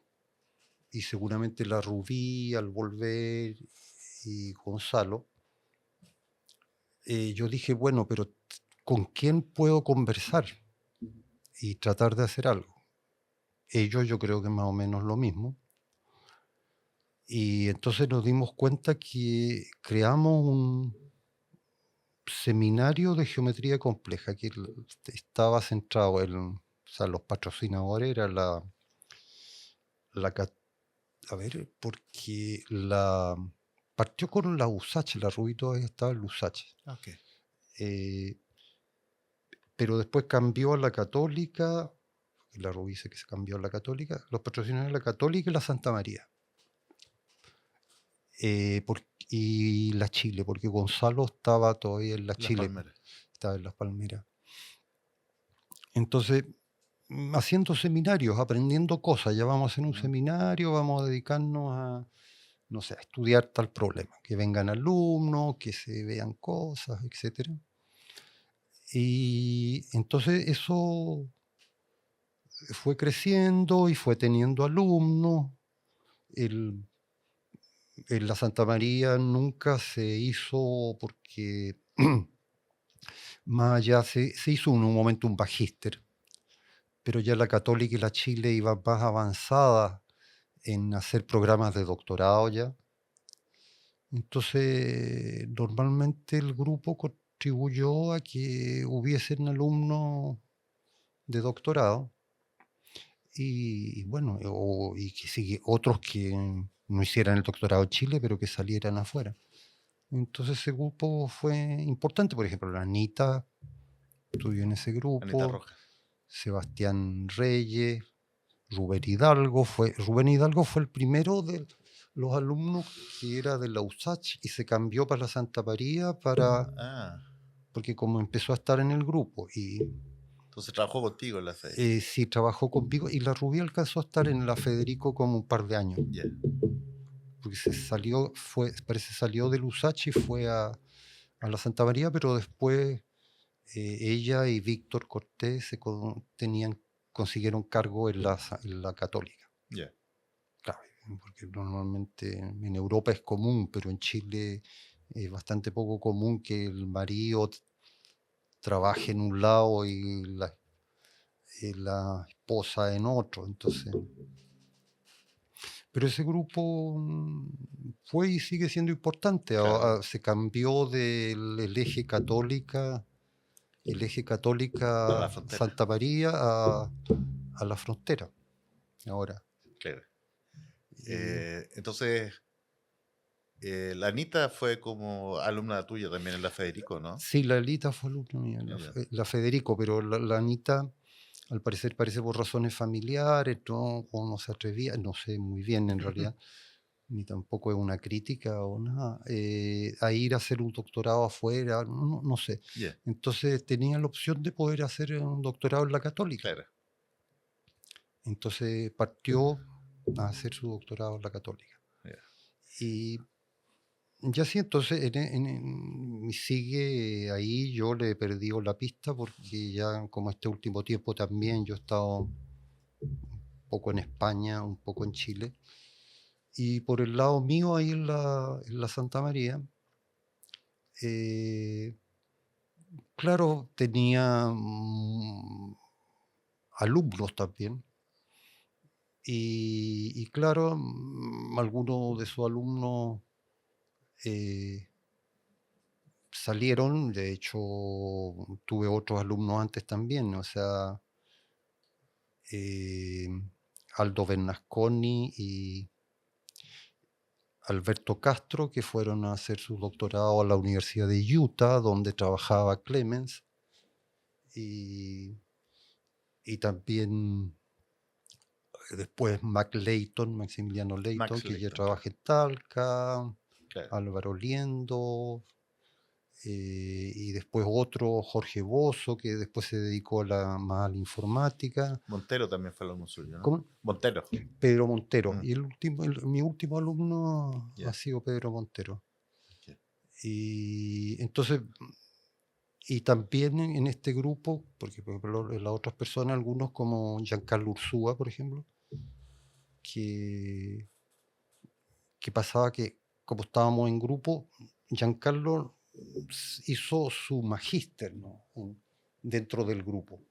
y seguramente la Rubí al volver y Gonzalo, yo dije, bueno, pero ¿con quién puedo conversar y tratar de hacer algo? Ellos yo creo que más o menos lo mismo. Y entonces nos dimos cuenta que creamos un seminario de geometría compleja que estaba centrado o sea, los patrocinadores era a ver, porque partió con la USACH, la Rubí todavía estaba en la USACH. Okay. Pero después cambió a la Católica, la Rubí dice que se cambió a la Católica, los patrocinadores de la Católica y la Santa María. Y la Chile, porque Gonzalo estaba todavía en la Chile, estaba en Las Palmeras. Entonces, haciendo seminarios, aprendiendo cosas, ya vamos a hacer un seminario, vamos a dedicarnos a, no sé, a estudiar tal problema, que vengan alumnos, que se vean cosas, etc. Y entonces eso fue creciendo y fue teniendo alumnos. En la Santa María nunca se hizo porque más allá se hizo en un momento un magíster, pero ya la Católica y la Chile iban más avanzadas en hacer programas de doctorado ya. Entonces, normalmente el grupo contribuyó a que hubiesen alumnos de doctorado y bueno, y que otros que no hicieran el doctorado en Chile, pero que salieran afuera. Entonces ese grupo fue importante. Por ejemplo, la Anita estudió en ese Anita grupo, Rojas. Sebastián Reyes, Rubén Hidalgo fue el primero de los alumnos que era de la USACH y se cambió para la Santa María Ah, porque como empezó a estar en el grupo y entonces trabajó contigo en la FEI. sí trabajó conmigo y la Rubí alcanzó a estar en la Federico como un par de años, Ya. porque parece salió del USACH y fue a la Santa María, pero después ella y Víctor Cortés consiguieron cargo en la Católica. Ya. Claro, porque normalmente en Europa es común, pero en Chile es bastante poco común que el marido trabaje en un lado y la esposa en otro. Entonces, pero ese grupo fue y sigue siendo importante. Claro. Se cambió del eje católica A la frontera. Santa María a la frontera ahora. Claro. Y Entonces, la Anita fue como alumna tuya también en la Federico, ¿no? sí, la Elita fue la última, Ya. la Federico, pero la Anita, al parecer, parece por razones familiares, ¿no? O no se atrevía, no sé muy bien en realidad, ni tampoco es una crítica o nada, a ir a hacer un doctorado afuera, no sé. Ya, Entonces tenía la opción de poder hacer un doctorado en la Católica. claro. Entonces partió a hacer su doctorado en la Católica. Ya. Y ya sí, entonces sigue ahí, yo le he perdido la pista porque ya como este último tiempo también yo he estado un poco en España, un poco en Chile. Y por el lado mío, ahí en la Santa María, eh, claro, tenía alumnos también. Y claro, algunos de sus alumnos eh, salieron, de hecho, tuve otros alumnos antes también, o sea, eh, Aldo Bernasconi y Alberto Castro, que fueron a hacer su doctorado a la Universidad de Utah, donde trabajaba Clemens, y, y también después Maximiliano Leighton, Max que ya Layton, trabaja en Talca, claro. Álvaro Liendo, y después otro, Jorge Bozo, que después se dedicó más a la informática. Montero también fue alumno suyo, ¿no? ¿Cómo? Montero. Pedro Montero. Mm. Y mi último alumno Ya. ha sido Pedro Montero. Ya. Y entonces, y también en este grupo, porque por ejemplo, las otras personas, algunos como Giancarlo Ursúa, por ejemplo, que pasaba que como estábamos en grupo, Giancarlo hizo su magíster, ¿no? Dentro del grupo.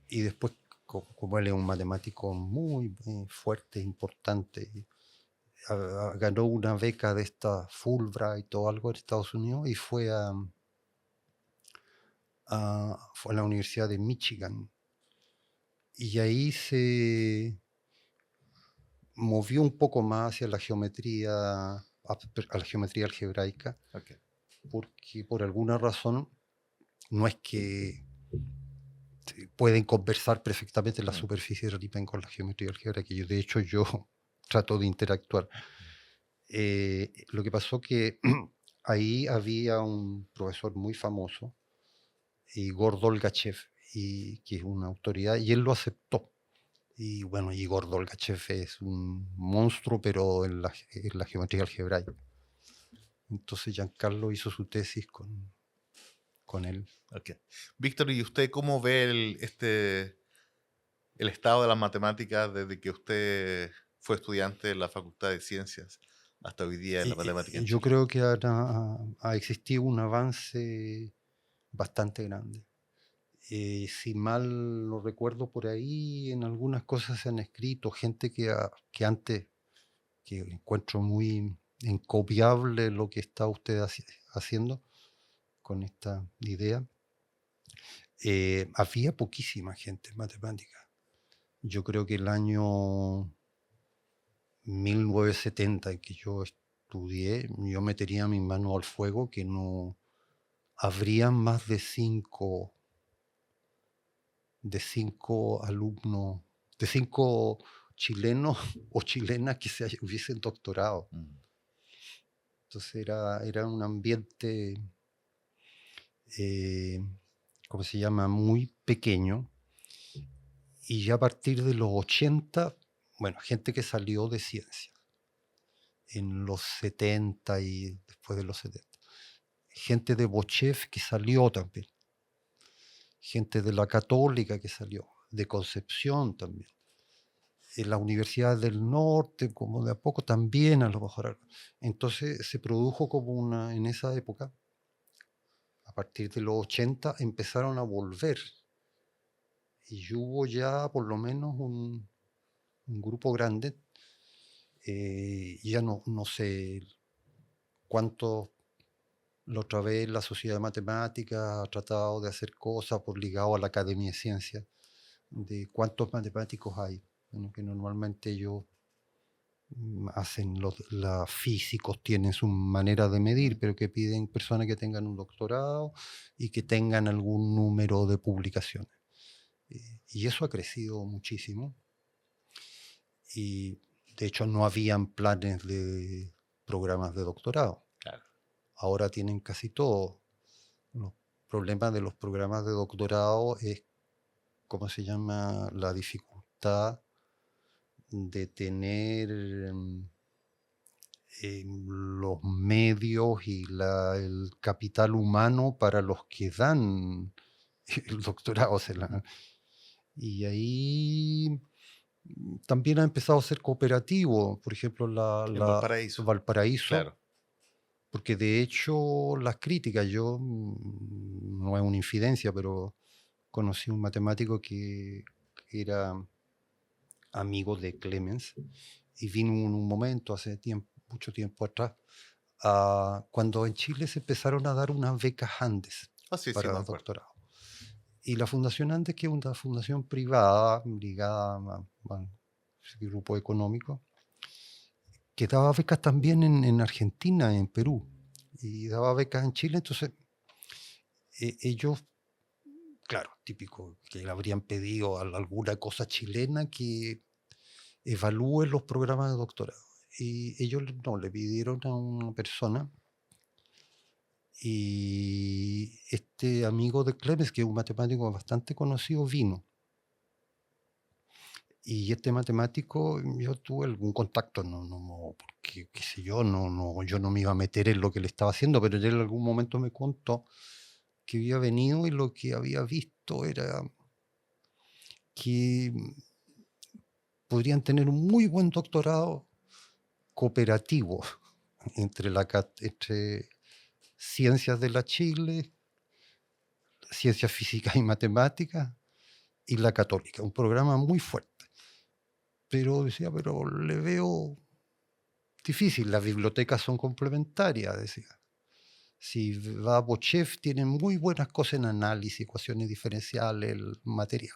Y después, como él es un matemático muy fuerte, importante, ganó una beca de esta Fulbright o algo en Estados Unidos y fue fue a la Universidad de Michigan. Y ahí se movió un poco más hacia la geometría, a la geometría algebraica, Okay. porque por alguna razón no es que pueden conversar perfectamente en la superficie de Riemann con la geometría algebraica. De hecho, yo trato de interactuar. Lo que pasó que ahí había un profesor muy famoso, Igor Dolgachev, que es una autoridad, y él lo aceptó. Y bueno, Igor Dolgachev es un monstruo, pero en la geometría algebraica. Entonces Giancarlo hizo su tesis con él. Okay. Víctor, ¿y usted cómo ve el estado de las matemáticas desde que usted fue estudiante en la Facultad de Ciencias hasta hoy día en la matemática en Yo Chile? creo que ha existido un avance bastante grande. Si mal no recuerdo, por ahí en algunas cosas se han escrito gente que antes, que encuentro muy encomiable lo que está usted haciendo, con esta idea. Había poquísima gente en matemáticas. Yo creo que el año 1970 en que yo estudié, yo metería mi mano al fuego que no habrían más de cinco alumnos, de 5 chilenos o chilenas que hubiesen doctorado. Entonces era un ambiente, ¿cómo se llama?, muy pequeño. Y ya a partir de los 80, bueno, gente que salió de ciencia en los 70 y después de los 70. Gente de Bochef que salió también. Gente de la Católica que salió, de Concepción también. En las universidades del norte, como de a poco también a lo mejor. Entonces se produjo como en esa época, a partir de los 80, empezaron a volver. Y hubo ya por lo menos un grupo grande, ya no sé cuántos. La otra vez la Sociedad de Matemáticas ha tratado de hacer cosas por ligado a la Academia de Ciencias, de cuántos matemáticos hay. Bueno, que normalmente ellos hacen, los físicos tienen su manera de medir, pero que piden personas que tengan un doctorado y que tengan algún número de publicaciones. Y eso ha crecido muchísimo. Y de hecho no habían planes de programas de doctorado. Claro. Ahora tienen casi todo. Los problemas de los programas de doctorado es, ¿cómo se llama?, la dificultad de tener los medios y el capital humano para los que dan el doctorado. Y ahí también ha empezado a ser cooperativo. Por ejemplo, En Valparaíso. Valparaíso. Claro. Porque de hecho las críticas, yo no es una infidencia, pero conocí un matemático que era amigo de Clemens y vino en un momento, hace mucho tiempo atrás, cuando en Chile se empezaron a dar unas becas Andes para doctorado. Y la Fundación Andes, que es una fundación privada ligada a ese grupo económico, que daba becas también en Argentina, en Perú, y daba becas en Chile. Entonces, ellos, claro, típico, que le habrían pedido alguna cosa chilena que evalúe los programas de doctorado. Y ellos no, le pidieron a una persona, y este amigo de Clemens, que es un matemático bastante conocido, vino. Y este matemático, yo tuve algún contacto, no, porque, qué sé yo, yo no me iba a meter en lo que le estaba haciendo, pero él en algún momento me contó que había venido y lo que había visto era que podrían tener un muy buen doctorado cooperativo entre ciencias de la Chile, ciencias físicas y matemáticas y la Católica, un programa muy fuerte. Pero decía, pero le veo difícil, las bibliotecas son complementarias, decía. Si va a Bochef, tiene muy buenas cosas en análisis, ecuaciones diferenciales, el material,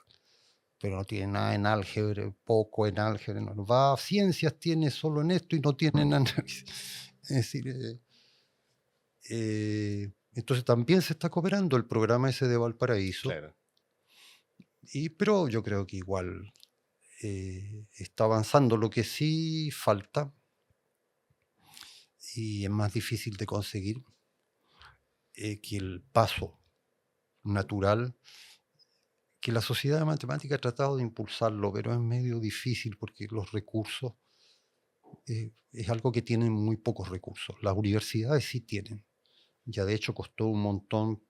pero no tiene nada en álgebra, poco en álgebra. No. Va a ciencias, tiene solo en esto y no tiene en análisis. Es decir, entonces también se está cooperando el programa ese de Valparaíso. Claro. Pero yo creo que igual está avanzando. Lo que sí falta, y es más difícil de conseguir, que el paso natural, que la Sociedad de Matemáticas ha tratado de impulsarlo, pero es medio difícil porque los recursos es algo que tienen muy pocos recursos. Las universidades sí tienen. Ya de hecho costó un montón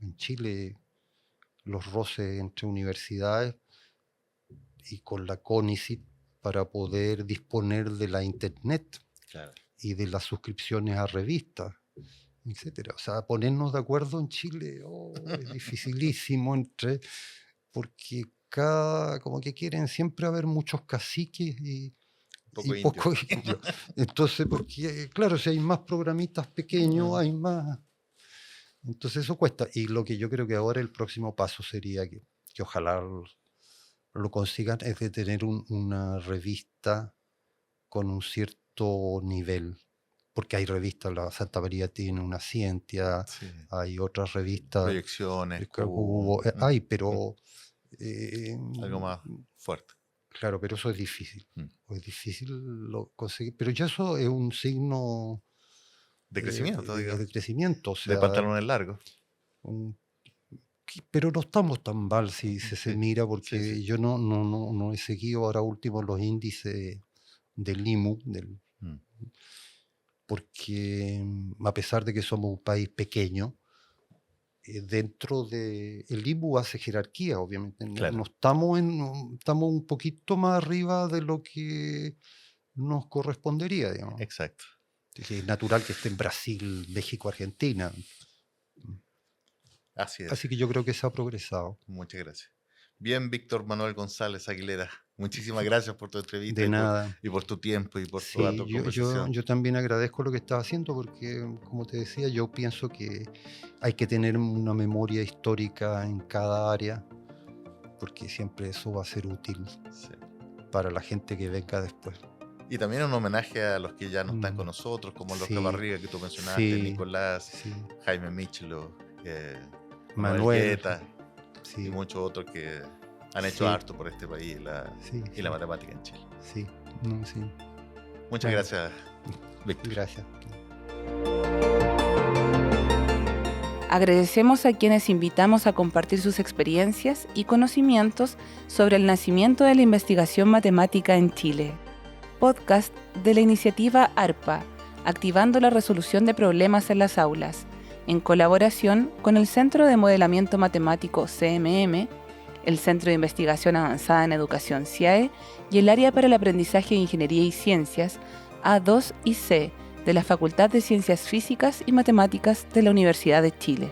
en Chile los roces entre universidades y con la CONICET para poder disponer de la internet. Claro. Y de las suscripciones a revistas, etcétera. O sea, ponernos de acuerdo en Chile es dificilísimo, porque como que quieren siempre haber muchos caciques y pocos indios. Entonces, porque claro, si hay más programitas pequeños, hay más. Entonces eso cuesta. Y lo que yo creo que ahora el próximo paso sería que ojalá lo consigan, es de tener una revista con un cierto nivel. Porque hay revistas, la Santa María tiene una Ciencia, Sí. hay otras revistas, Proyecciones, hay, pero algo más fuerte. claro, pero eso es difícil. Mm. Es difícil conseguir. Pero ya eso es un signo De crecimiento, digamos. de crecimiento. O De sea, pantalones largos. pero no estamos tan mal si se Sí, mira, porque sí. yo no he seguido ahora último los índices del IMU, Mm. porque a pesar de que somos un país pequeño, dentro de el IMU hace jerarquía, obviamente. Claro. No estamos un poquito más arriba de lo que nos correspondería, digamos. Exacto. Es natural que esté en Brasil, México, Argentina. Así es. Así que yo creo que se ha progresado. Muchas gracias. Bien, Víctor Manuel González Aguilera. Muchísimas gracias por tu entrevista De nada. y por tu tiempo y por Sí, toda tu conversación. yo también agradezco lo que estás haciendo porque, como te decía, yo pienso que hay que tener una memoria histórica en cada área, porque siempre eso va a ser útil Sí. para la gente que venga después. Y también un homenaje a los que ya no están con Mm, nosotros, como los sí, Barriga que tú mencionaste, sí, Nicolás, sí. Jaime Michelo, Manuel, Guetta y sí, muchos otros que han hecho Sí. harto por este país sí, y la matemática en Chile. sí, no, sí. Muchas Bueno. gracias, Víctor. Gracias. Agradecemos a quienes invitamos a compartir sus experiencias y conocimientos sobre el nacimiento de la investigación matemática en Chile. Podcast de la iniciativa ARPA, Activando la Resolución de Problemas en las Aulas, en colaboración con el Centro de Modelamiento Matemático CMM, el Centro de Investigación Avanzada en Educación CIAE y el Área para el Aprendizaje de Ingeniería y Ciencias A2 y C de la Facultad de Ciencias Físicas y Matemáticas de la Universidad de Chile.